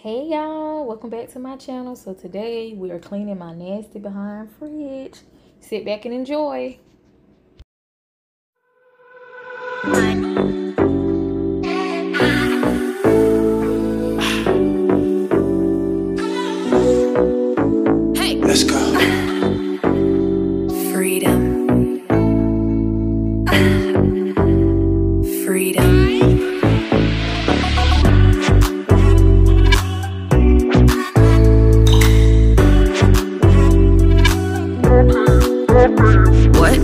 Hey y'all, welcome back to my channel. So today we are cleaning my nasty behind fridge. Sit back and enjoy. Hey, let's go. Freedom. Freedom. What?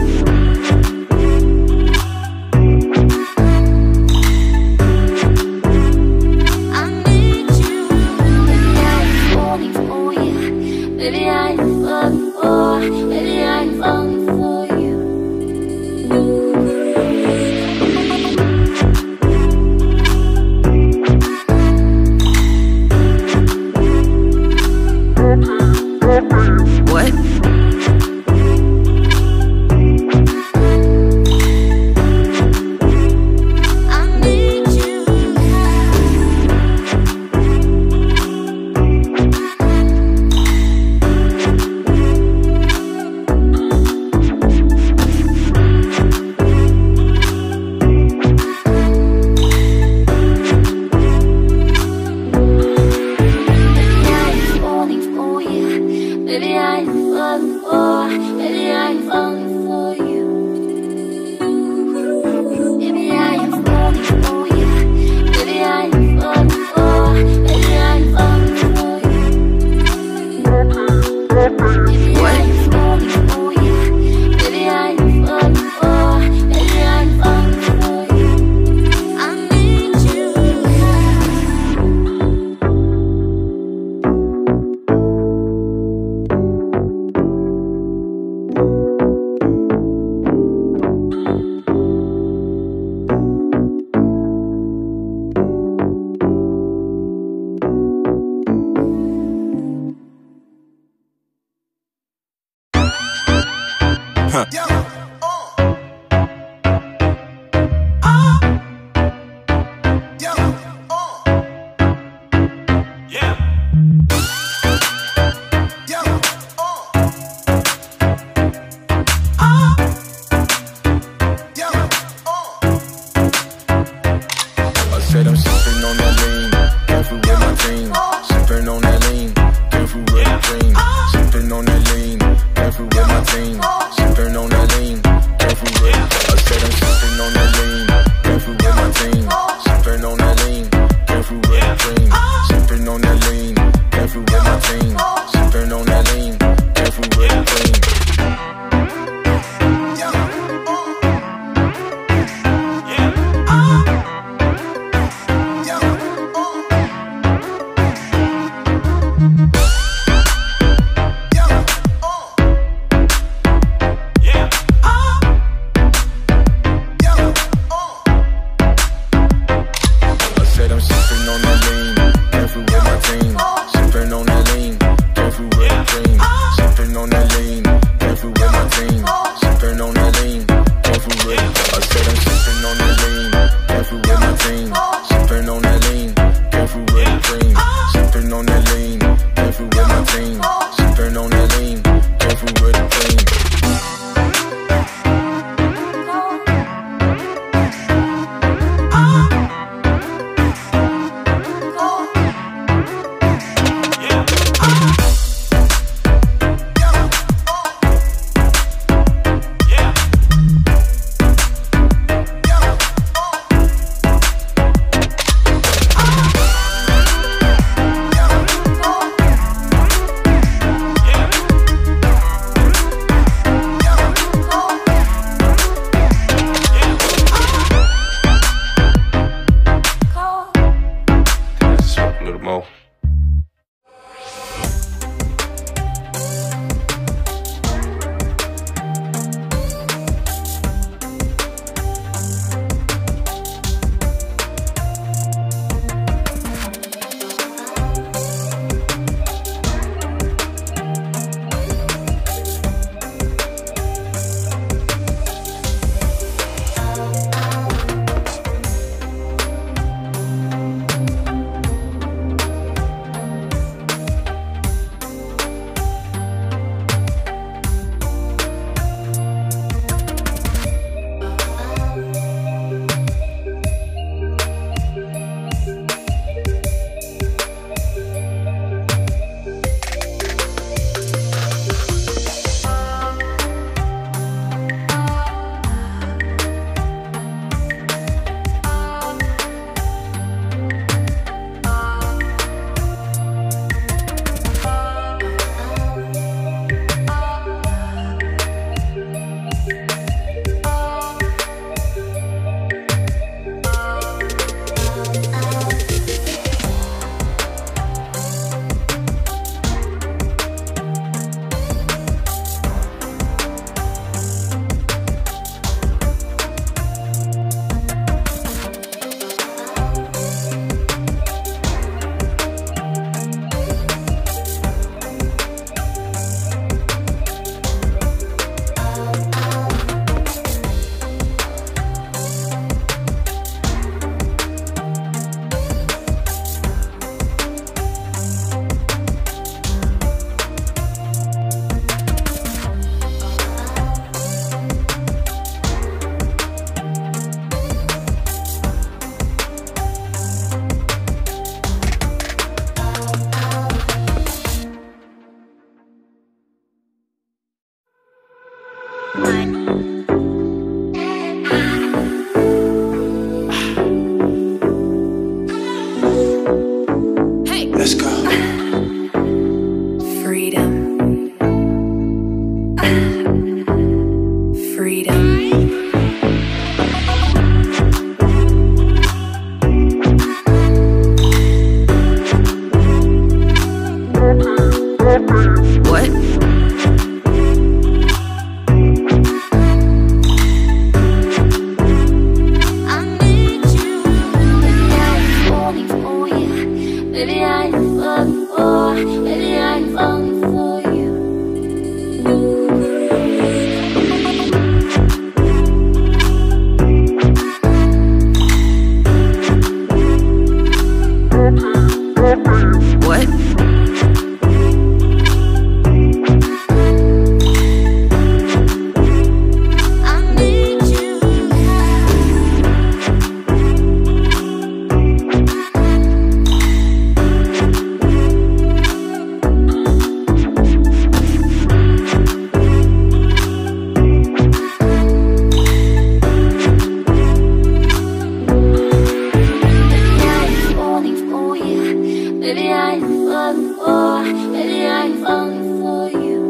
before. Maybe I am falling for you.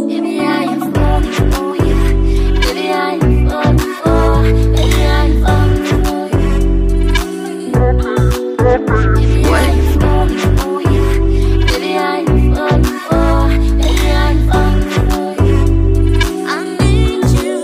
Maybe I am falling for you. Maybe I am falling for. Maybe I am falling for you. Maybe I am falling for you. Maybe I am falling for. Maybe I am falling for you. I need you.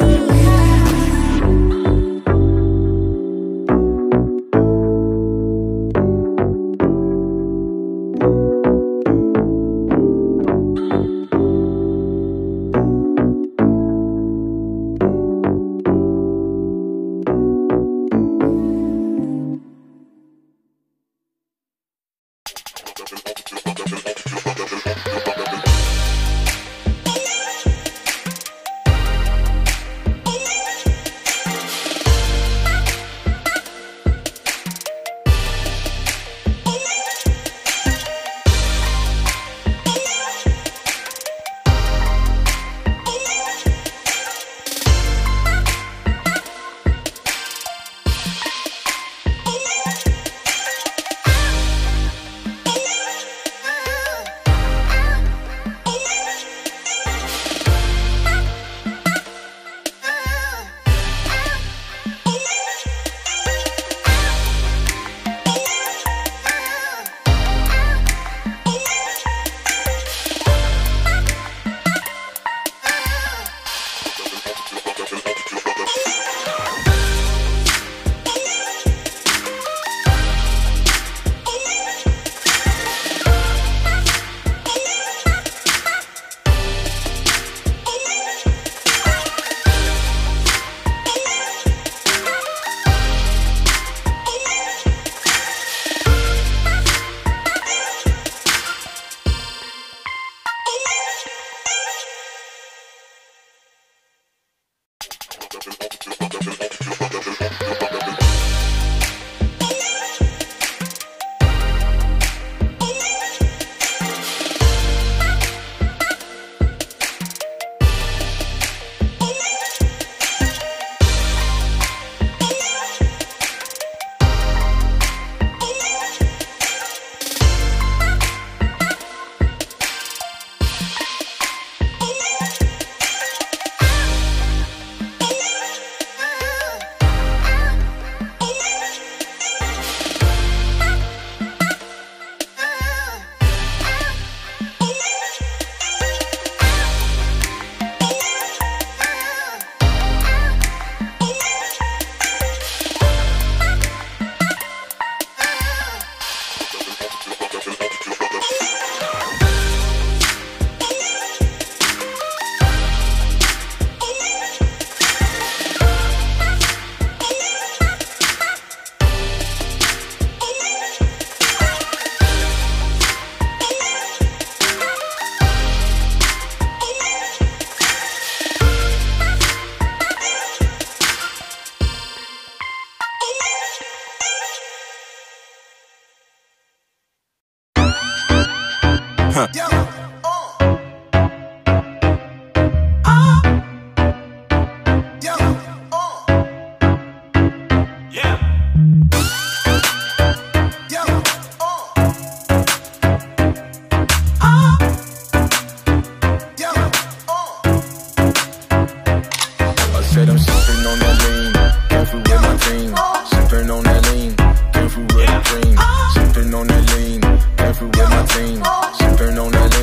Said I'm sipping on that lean, careful with my team. Sipping on that lean, careful with the dream. Sipping on that lean, careful with my team. Sipping on that lean.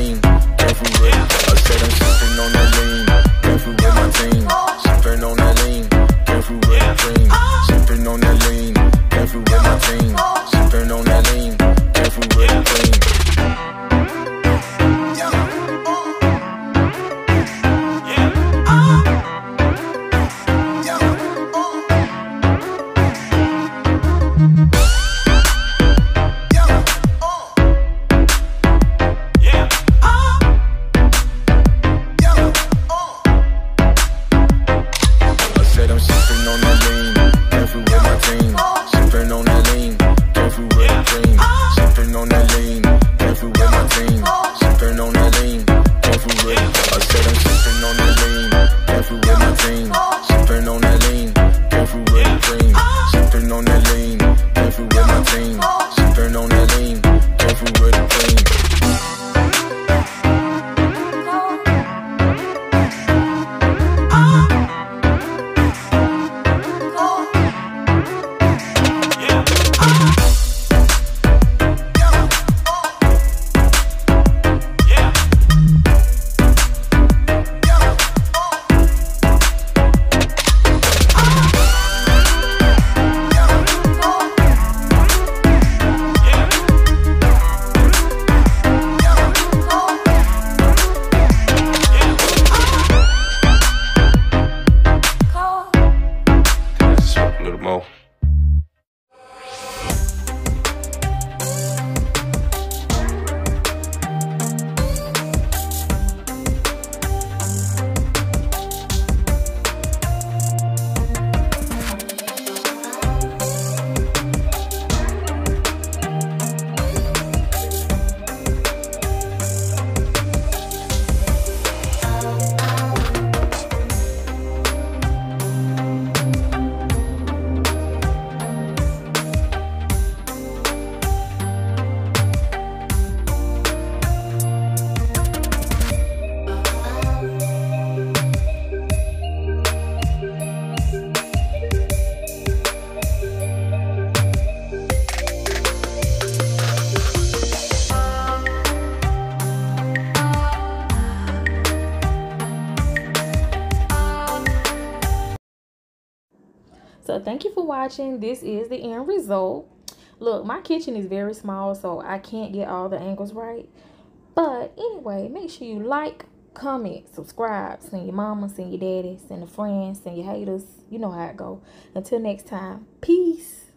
little more. So thank you for watching. This is the end result. Look, my kitchen is very small, so I can't get all the angles right. But anyway, make sure you like, comment, subscribe, send your mama, send your daddy, send your friends, send your haters. You know how it go. Until next time, peace.